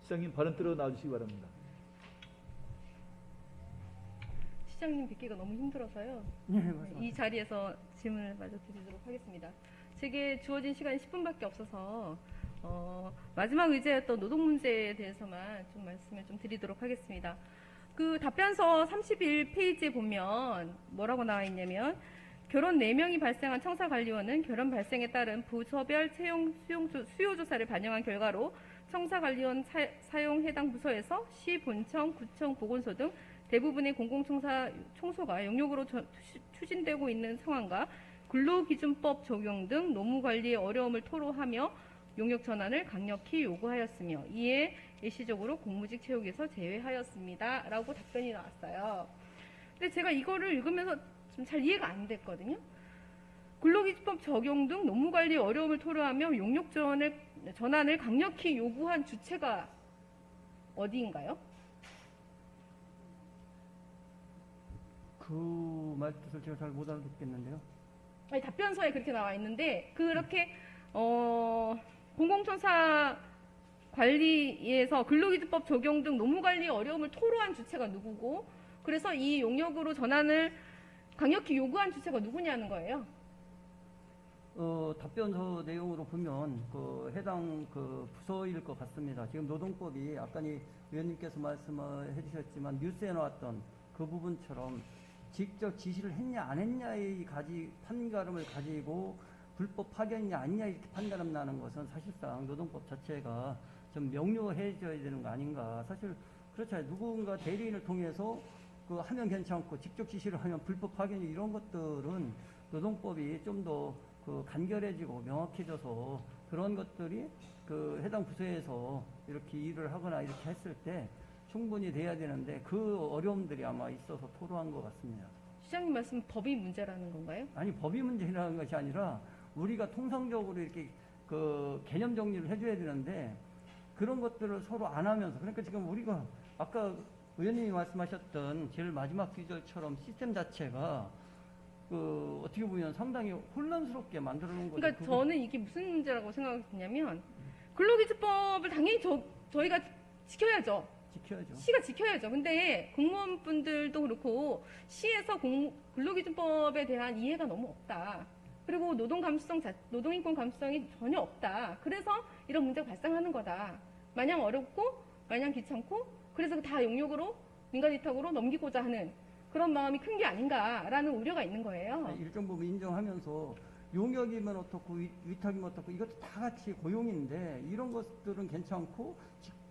시장님 발언 들어 나와주시기 바랍니다. 시장님 뵙기가 너무 힘들어서요. 이 자리에서 질문을 마저 드리도록 하겠습니다. 제게 주어진 시간이 10분밖에 없어서 마지막 의제였던 노동 문제에 대해서만 좀 말씀을 좀 드리도록 하겠습니다. 그 답변서 31페이지에 보면 뭐라고 나와 있냐면 결혼 4명이 발생한 청사관리원은 결혼 발생에 따른 부서별 채용 수요조사를 반영한 결과로 청사관리원 사용 해당 부서에서 시, 본청, 구청, 보건소 등 대부분의 공공청소가 영역으로 추진되고 있는 상황과 근로기준법 적용 등 노무관리의 어려움을 토로하며 용역 전환을 강력히 요구하였으며 이에 일시적으로 공무직 채용에서 제외하였습니다. 라고 답변이 나왔어요. 근데 제가 이거를 읽으면서 좀 잘 이해가 안 됐거든요. 근로기준법 적용 등 노무관리 어려움을 토로하며 용역 전환을 강력히 요구한 주체가 어디인가요? 그 말뜻을 제가 잘 못 알아듣겠는데요. 아니, 답변서에 그렇게 나와 있는데 그렇게 공공청사 관리에서 근로기준법 적용 등 노무관리 어려움을 토로한 주체가 누구고 그래서 이 용역으로 전환을 강력히 요구한 주체가 누구냐는 거예요. 답변서 내용으로 보면 그 해당 그 부서일 것 같습니다. 지금 노동법이 아까 위원님께서 말씀을 해주셨지만 뉴스에 나왔던 그 부분처럼 직접 지시를 했냐 안 했냐의 판가름을 가지고 불법 파견이냐 아니냐 이렇게 판가름 나는 것은 사실상 노동법 자체가 좀 명료해져야 되는 거 아닌가. 사실 그렇잖아요. 누군가 대리인을 통해서 그 하면 괜찮고 직접 지시를 하면 불법 파견이 이런 것들은 노동법이 좀 더 그 간결해지고 명확해져서 그런 것들이 그 해당 부서에서 이렇게 일을 하거나 이렇게 했을 때 충분히 돼야 되는데 그 어려움들이 아마 있어서 토로한 것 같습니다. 시장님 말씀 법이 문제라는 건가요? 아니 법이 문제라는 것이 아니라 우리가 통상적으로 이렇게 그 개념 정리를 해줘야 되는데 그런 것들을 서로 안 하면서 그러니까 지금 우리가 아까 의원님이 말씀하셨던 제일 마지막 구절처럼 시스템 자체가 그 어떻게 보면 상당히 혼란스럽게 만들어 놓은 거죠. 그러니까 저는 이게 무슨 문제라고 생각이 드냐면 근로기준법을 당연히 저희가 지켜야죠. 지켜야죠. 시가 지켜야죠. 근데 공무원분들도 그렇고 시에서 근로기준법에 대한 이해가 너무 없다. 그리고 노동인권 감수성이 전혀 없다. 그래서 이런 문제가 발생하는 거다. 마냥 어렵고 마냥 귀찮고 그래서 다 용역으로 민간 위탁으로 넘기고자 하는 그런 마음이 큰 게 아닌가라는 우려가 있는 거예요. 일정 부분 인정하면서 용역이면 어떻고 위탁이면 어떻고 이것도 다 같이 고용인데 이런 것들은 괜찮고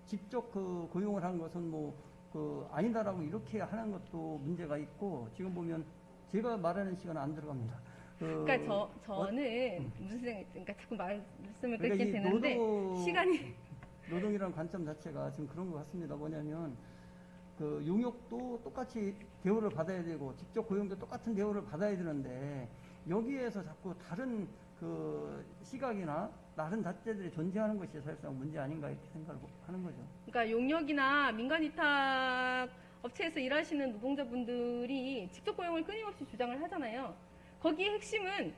직접 그 고용을 하는 것은 뭐 그 아니다라고 이렇게 하는 것도 문제가 있고 지금 보면 제가 말하는 시간 안 들어갑니다. 그러니까 저는 무슨 생각, 그러니까 자꾸 말씀을 그러니까 끊게 이 되는데 시간이 노동이라는 관점 자체가 지금 그런 것 같습니다. 뭐냐면 그 용역도 똑같이 대우를 받아야 되고 직접 고용도 똑같은 대우를 받아야 되는데 여기에서 자꾸 다른 그 시각이나 다른 잣대들이 존재하는 것이 사실상 문제 아닌가 이렇게 생각을 하는 거죠. 그러니까 용역이나 민간 위탁 업체에서 일하시는 노동자분들이 직접 고용을 끊임없이 주장을 하잖아요. 거기에 핵심은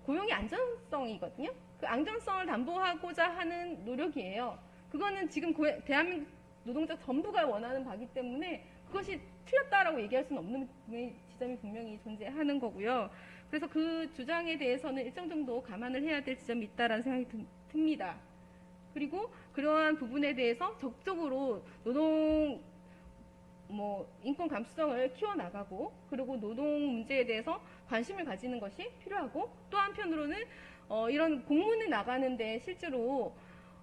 고용의 안전성이거든요. 그 안전성을 담보하고자 하는 노력이에요. 그거는 지금 대한민국 노동자 전부가 원하는 바기 때문에 그것이 틀렸다라고 얘기할 수는 없는 지점이 분명히 존재하는 거고요. 그래서 그 주장에 대해서는 일정 정도 감안을 해야 될 지점이 있다라는 생각이 듭니다. 그리고 그러한 부분에 대해서 적극적으로 노동 인권 감수성을 키워나가고 그리고 노동 문제에 대해서 관심을 가지는 것이 필요하고 또 한편으로는 이런 공문을 나가는데 실제로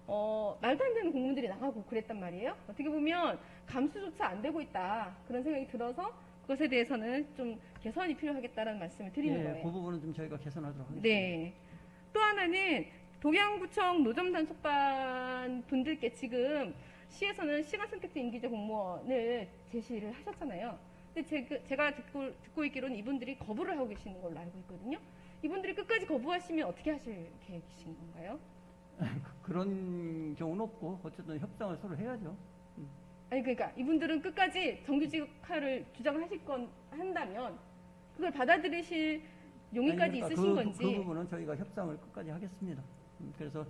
말도 안 되는 공문들이 나가고 그랬단 말이에요. 어떻게 보면 감수조차 안 되고 있다 그런 생각이 들어서 그것에 대해서는 좀 개선이 필요하겠다는 말씀을 드리는 거예요. 그 부분은 좀 저희가 개선하도록 하겠습니다. 네. 또 하나는 동양구청 노점단속반 분들께 지금 시에서는 시간선택제 임기제 공무원을 제시를 하셨잖아요. 근데 제가 듣고 있기로는 이분들이 거부를 하고 계시는 걸로 알고 있거든요. 이분들이 끝까지 거부하시면 어떻게 하실 계획이신 건가요? 그런 경우는 없고 어쨌든 협상을 서로 해야죠. 아니 그러니까 이분들은 끝까지 정규직화를 주장하실 건 한다면 그걸 받아들이실 용의까지 그러니까 있으신 건지. 그 부분은 저희가 협상을 끝까지 하겠습니다. 그래서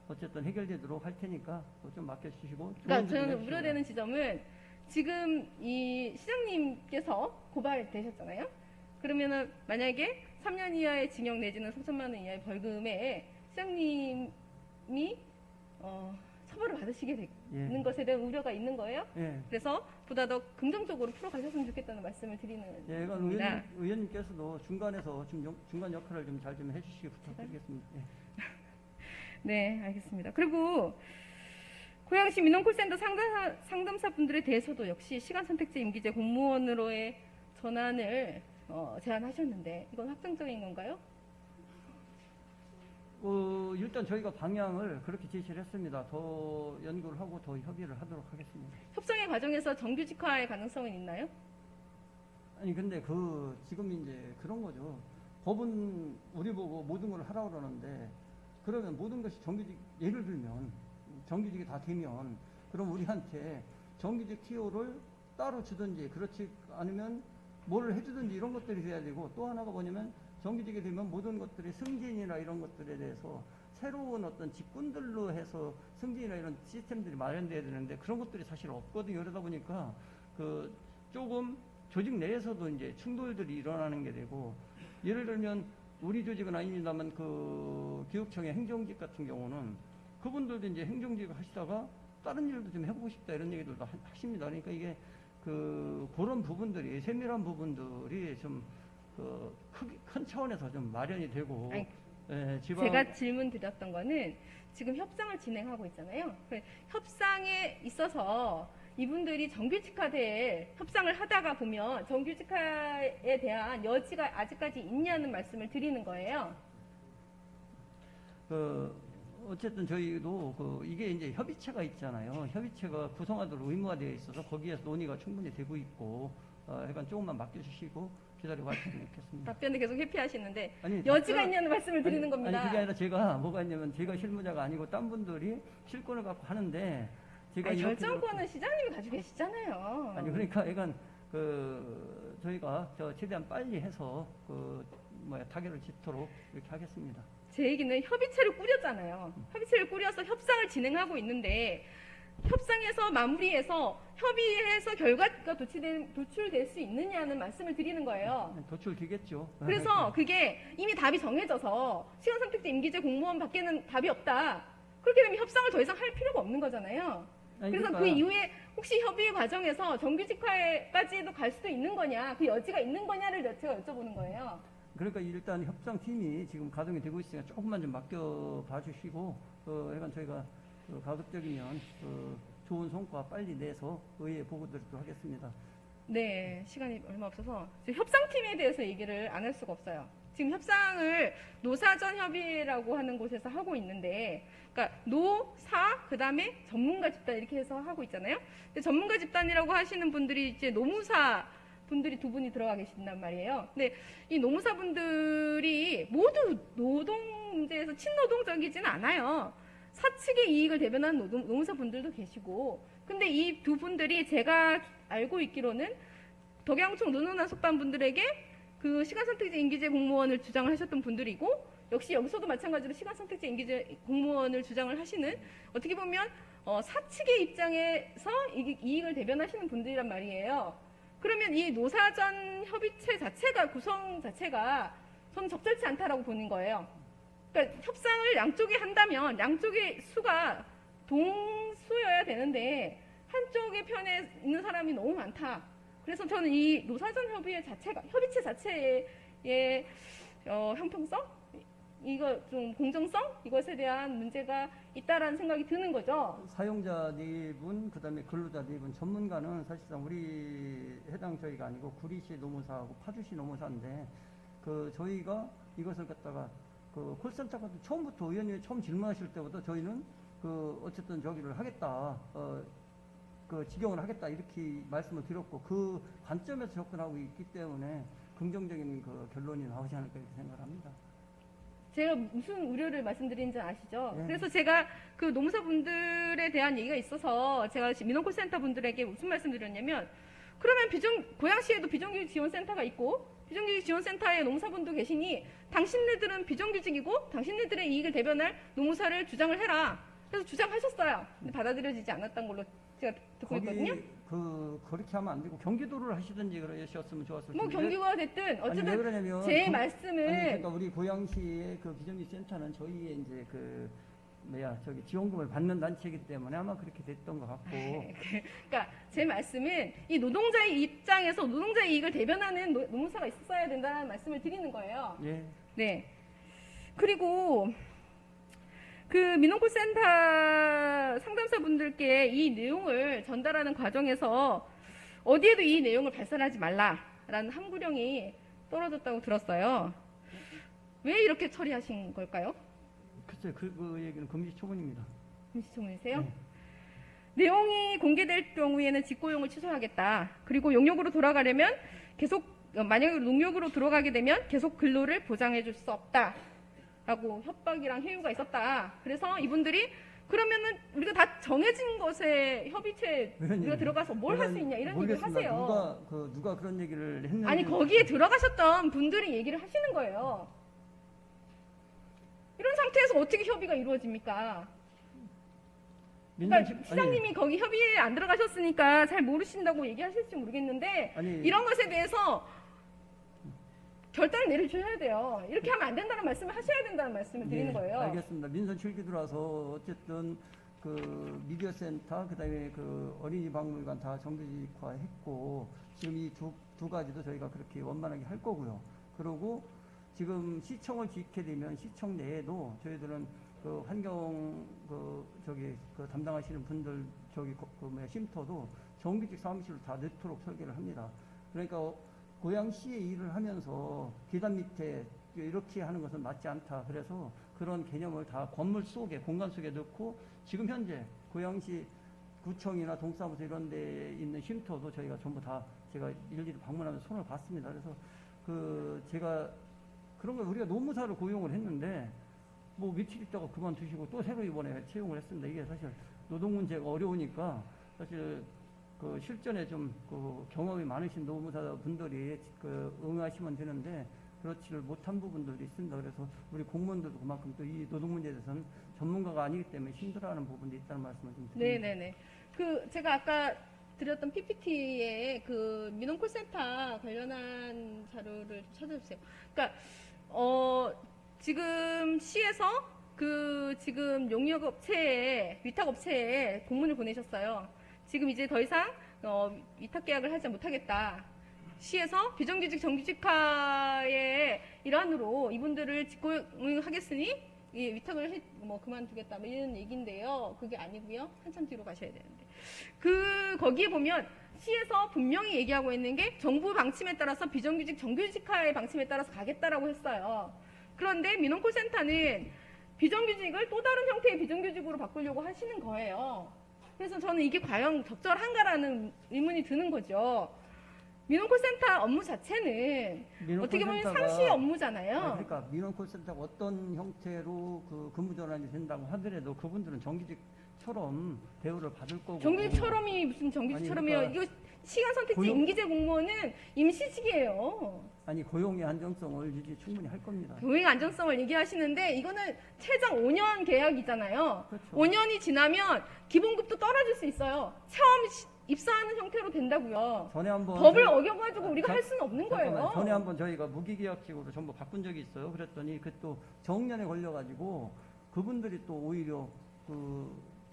어쨌든 해결되도록 할 테니까 그거 좀 맡겨주시고. 그러니까 저는 우려되는 지점은 지금 이 시장님께서 고발되셨잖아요. 그러면은 만약에 3년 이하의 징역 내지는 3천만 원 이하의 벌금에 시장님이 처벌을 받으시게 되는 것에 대한 우려가 있는 거예요. 예. 그래서 보다 더 긍정적으로 풀어가셨으면 좋겠다는 말씀을 드리는 예, 겁니다. 의원님께서도 중간에서 중간 역할을 좀 잘 좀 해주시기 부탁드리겠습니다. 예. 네, 알겠습니다. 그리고 고양시 민원콜센터 상담사 분들에 대해서도 역시 시간선택제 임기제 공무원으로의 전환을 제안하셨는데 이건 확정적인 건가요? 일단 저희가 방향을 그렇게 제시를 했습니다. 더 연구를 하고 더 협의를 하도록 하겠습니다. 협상의 과정에서 정규직화의 가능성은 있나요? 아니 근데 지금 이제 그런 거죠. 법은 우리 보고 모든 걸 하라고 그러는데 그러면 모든 것이 정규직, 예를 들면 정규직이 다 되면 그럼 우리한테 정규직 TO를 따로 주든지 그렇지 않으면 뭘 해주든지 이런 것들이 돼야 되고, 또 하나가 뭐냐면 정규직이 되면 모든 것들이 승진이나 이런 것들에 대해서 새로운 어떤 직군들로 해서 승진이나 이런 시스템들이 마련돼야 되는데 그런 것들이 사실 없거든요. 그러다 보니까 조금 조직 내에서도 이제 충돌들이 일어나는 게 되고, 예를 들면 우리 조직은 아닙니다만 교육청의 행정직 같은 경우는 그분들도 이제 행정직 하시다가 다른 일도 좀 해보고 싶다 이런 얘기들도 하십니다. 그러니까 이게 그런 부분들이, 세밀한 부분들이 좀 큰 차원에서 좀 마련이 되고. 아니, 지방... 제가 질문 드렸던 거는 지금 협상을 진행하고 있잖아요. 협상에 있어서 이분들이 정규직화될 협상을 하다가 보면 정규직화에 대한 여지가 아직까지 있냐는 말씀을 드리는 거예요. 어쨌든 저희도 이게 이제 협의체가 있잖아요. 협의체가 구성하도록 의무화되어 있어서 거기에서 논의가 충분히 되고 있고, 약간 조금만 맡겨주시고 기다리고 하시면 좋겠습니다. 답변을 계속 회피하시는데 아니, 여지가 있냐는 말씀을 드리는 겁니다. 아니 그게 아니라 제가 뭐가 있냐면 제가 실무자가 아니고 딴 분들이 실권을 갖고 하는데 제가 결정권은 시장님이 가지고 계시잖아요. 아니 그러니까 약간 저희가 최대한 빨리 해서 타결을 짓도록 이렇게 하겠습니다. 제 얘기는 협의체를 꾸렸잖아요. 협의체를 꾸려서 협상을 진행하고 있는데 협상에서 마무리해서 협의해서 결과가 도출될 수 있느냐는 말씀을 드리는 거예요. 도출되겠죠. 그래서 그게 이미 답이 정해져서 시간 선택제 임기제 공무원 밖에는 답이 없다. 그렇게 되면 협상을 더 이상 할 필요가 없는 거잖아요. 그래서 그 이후에 혹시 협의 과정에서 정규직화까지도 갈 수도 있는 거냐, 그 여지가 있는 거냐를 제가 여쭤보는 거예요. 그러니까 일단 협상팀이 지금 가동이 되고 있으니까 조금만 좀 맡겨봐 주시고, 약간 저희가 가급적이면 좋은 성과 빨리 내서 의회에 보고 드리도록 하겠습니다. 네, 시간이 얼마 없어서 지금 협상팀에 대해서 얘기를 안 할 수가 없어요. 지금 협상을 노사전 협의라고 하는 곳에서 하고 있는데, 그러니까 노사 그다음에 전문가 집단 이렇게 해서 하고 있잖아요. 근데 전문가 집단이라고 하시는 분들이 이제 노무사 분들이 두 분이 들어가 계신단 말이에요. 근데 이 노무사 분들이 모두 노동 문제에서 친노동적이지는 않아요. 사측의 이익을 대변하는 노무사 분들도 계시고, 근데 이 두 분들이 제가 알고 있기로는 덕양청 노노나 속반 분들에게 그 시간선택제 임기제 공무원을 주장을 하셨던 분들이고, 역시 여기서도 마찬가지로 시간선택제 임기제 공무원을 주장을 하시는, 어떻게 보면 사측의 입장에서 이익을 대변하시는 분들이란 말이에요. 그러면 이 노사전 협의체 자체가, 구성 자체가 저는 적절치 않다라고 보는 거예요. 그러니까 협상을 양쪽이 한다면 양쪽의 수가 동수여야 되는데 한쪽의 편에 있는 사람이 너무 많다. 그래서 저는 이 노사전 협의회 자체가, 협의체 자체의 형평성, 이거 좀 공정성, 이것에 대한 문제가 있다라는 생각이 드는 거죠. 사용자 4분, 그다음에 근로자 4분, 전문가는 사실상 우리 해당 저희가 아니고 구리시 노무사하고 파주시 노무사인데, 저희가 이것을 갖다가 콜센터 같은 처음부터 의원님이 처음 질문하실 때부터 저희는 어쨌든 저기를 하겠다, 직영을 하겠다 이렇게 말씀을 드렸고, 그 관점에서 접근하고 있기 때문에 긍정적인 결론이 나오지 않을까 이렇게 생각합니다. 제가 무슨 우려를 말씀드리는지 아시죠? 네. 그래서 제가 그 노무사분들에 대한 얘기가 있어서 제가 민원콜센터 분들에게 무슨 말씀드렸냐면, 그러면 고양시에도 비정규직 지원센터가 있고 비정규직 지원센터에 노무사분도 계시니 당신네들은 비정규직이고 당신네들의 이익을 대변할 노무사를 주장을 해라. 그래서 주장하셨어요. 근데 받아들여지지 않았던 걸로 제가 듣고 있거든요. 그렇게 하면 안 되고 경기도를 하시든지 그러셨으면 좋았을 텐데. 뭐 경기도가 됐든 어쨌든 왜 그러냐면 제 말씀을 그러니까 우리 고양시의 비정규직 센터는 저희의 이제 지원금을 받는 단체이기 때문에 아마 그렇게 됐던 것 같고. 그러니까 제 말씀은 이 노동자의 입장에서 노동자의 이익을 대변하는 노무사가 있었어야 된다는 말씀을 드리는 거예요. 예. 네. 그리고 민원콜센터 상담사분들께 이 내용을 전달하는 과정에서 어디에도 이 내용을 발설하지 말라라는 함구령이 떨어졌다고 들었어요. 왜 이렇게 처리하신 걸까요? 글쎄 그 얘기는 금시초문입니다. 금시초문이세요? 네. 내용이 공개될 경우에는 직고용을 취소하겠다. 그리고 용역으로 돌아가려면 계속 만약에 농역으로 들어가게 되면 계속 근로를 보장해 줄 수 없다. 라고 협박이랑 회유가 있었다. 그래서 이분들이 그러면은 우리가 다 정해진 것에 협의체에 우리가 들어가서 뭘 할 수 있냐 이런 얘기를 하세요. 누가 그런 얘기를 했는지. 아니 거기에 들어가셨던 분들이 얘기를 하시는 거예요. 이런 상태에서 어떻게 협의가 이루어집니까? 그러니까 시장님이 거기 협의에 안 들어가셨으니까 잘 모르신다고 얘기하실지 모르겠는데 이런 것에 대해서 결단을 내려주셔야 돼요. 이렇게 하면 안 된다는 말씀을 하셔야 된다는 말씀을 드리는 거예요. 알겠습니다. 민선 7기 들어와서 어쨌든 그 미디어 센터 그다음에 그 어린이 박물관 다 정규직화했고 지금 이 두 가지도 저희가 그렇게 원만하게 할 거고요. 그리고 지금 시청을 짓게 되면 시청 내에도 저희들은 그 환경 그 담당하시는 분들 쉼터도 정규직 사무실로 다 넣도록 설계를 합니다. 그러니까 고양시에 일을 하면서 계단 밑에 이렇게 하는 것은 맞지 않다. 그래서 그런 개념을 다 건물 속에 공간 속에 넣고 지금 현재 고양시 구청이나 동사무소 이런 데 있는 쉼터도 저희가 전부 다 제가 일일이 방문하면서 손을 봤습니다. 그래서 제가 그런 걸 우리가 노무사를 고용을 했는데 뭐 며칠 있다가 그만두시고 또 새로 이번에 채용을 했습니다. 이게 사실 노동 문제가 어려우니까 사실 그 실전에 좀 그 경험이 많으신 노무사 분들이 응하시면 되는데 그렇지를 못한 부분들도 있습니다. 그래서 우리 공무원들도 그만큼 또 이 노동 문제에 대해서는 전문가가 아니기 때문에 힘들어하는 부분도 있다는 말씀을 좀 드립니다. 네네네. 제가 아까 드렸던 PPT에 그 민원콜센터 관련한 자료를 좀 찾아주세요. 그러니까 지금 시에서 지금 용역업체에 위탁업체에 공문을 보내셨어요. 지금 이제 더 이상 위탁 계약을 하지 못하겠다. 시에서 비정규직 정규직화의 일환으로 이분들을 직고용하겠으니 위탁을 그만두겠다 이런 얘기인데요. 그게 아니고요. 한참 뒤로 가셔야 되는데 거기에 보면 시에서 분명히 얘기하고 있는 게 정부 방침에 따라서 비정규직 정규직화의 방침에 따라서 가겠다라고 했어요. 그런데 민원콜센터는 비정규직을 또 다른 형태의 비정규직으로 바꾸려고 하시는 거예요. 그래서 저는 이게 과연 적절한가라는 의문이 드는 거죠. 민원콜센터 업무 자체는 어떻게 보면 상시 업무잖아요. 그러니까 민원콜센터가 어떤 형태로 그 근무 전환이 된다고 하더라도 그분들은 정규직처럼 대우를 받을 거고. 정규직처럼이 무슨 정규직처럼이에요. 그러니까 이거 시간 선택지 임기제 공무원은 임시직이에요. 아니 고용의 안정성을 유지 충분히 할 겁니다. 고용 안정성을 얘기하시는데 이거는 최장 5년 계약이잖아요. 그렇죠. 5년이 지나면 기본급도 떨어질 수 있어요. 처음 입사하는 형태로 된다고요. 전에 한번 법을 어겨가지고 우리가 할 수는 없는 거예요. 전에 한번 저희가 무기계약직으로 전부 바꾼 적이 있어요. 그랬더니 그 또 정년에 걸려가지고 그분들이 또 오히려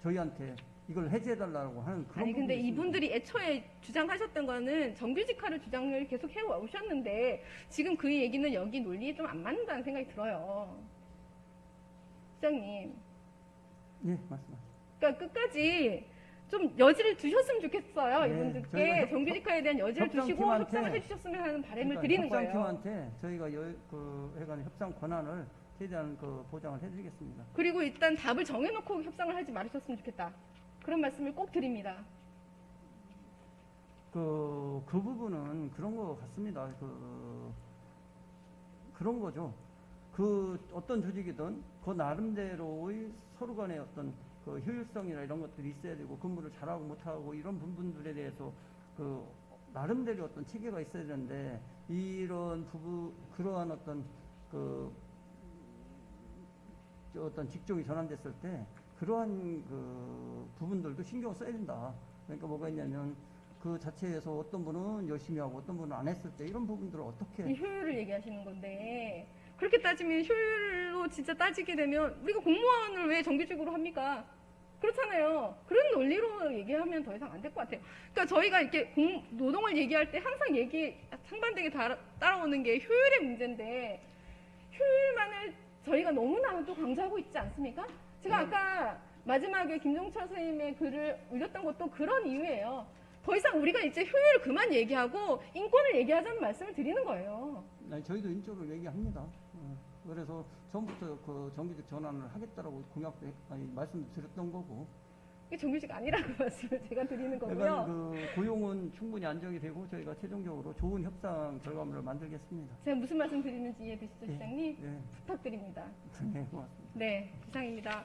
저희한테 이걸 해제해달라고 하는 그런. 아니 근데 부분이 이분들이 애초에 주장하셨던 거는 정규직화를 주장을 계속 해오셨는데 지금 그 얘기는 여기 논리에 좀 안 맞는다는 생각이 들어요. 시장님. 네, 말씀하세요. 그러니까 끝까지 좀 여지를 두셨으면 좋겠어요. 네, 이분들께 정규직화에 대한 여지를 두시고 협상팀한테- 협상을 해주셨으면 하는 바람을 그러니까 드리는 거예요. 협상팀한테 저희가 해간 협상 권한을 최대한 보장을 해드리겠습니다. 그리고 일단 답을 정해놓고 협상을 하지 말으셨으면 좋겠다. 그런 말씀을 꼭 드립니다. 그 부분은 그런 것 같습니다. 그런 거죠. 어떤 조직이든 그 나름대로의 서로 간의 어떤 효율성이나 이런 것들이 있어야 되고 근무를 잘하고 못하고 이런 부분들에 대해서 나름대로 어떤 체계가 있어야 되는데 이런 그러한 어떤 직종이 전환됐을 때 그러한 부분들도 신경을 써야 된다. 그러니까 뭐가 있냐면 그 자체에서 어떤 분은 열심히 하고 어떤 분은 안 했을 때 이런 부분들을 어떻게. 이 효율을 얘기하시는 건데 그렇게 따지면 효율로 진짜 따지게 되면 우리가 공무원을 왜 정규직으로 합니까? 그렇잖아요. 그런 논리로 얘기하면 더 이상 안 될 것 같아요. 그러니까 저희가 이렇게 노동을 얘기할 때 항상 상반되게 따라오는 게 효율의 문제인데 효율만을 저희가 너무나도 강조하고 있지 않습니까? 제가 아까 마지막에 김종철 선생님의 글을 올렸던 것도 그런 이유예요. 더 이상 우리가 이제 효율을 그만 얘기하고 인권을 얘기하자는 말씀을 드리는 거예요. 저희도 인적으로 얘기합니다. 그래서 전부터 그 정규직 전환을 하겠다라고 말씀도 드렸던 거고. 이게 정규직 아니라고 말씀을 제가 드리는 거고요. 그러니까 그 고용은 충분히 안정이 되고 저희가 최종적으로 좋은 협상 결과물을 만들겠습니다. 제가 무슨 말씀 드리는지 이해되시죠, 시장님? 네. 부탁드립니다. 네, 고맙습니다. 네, 이상입니다.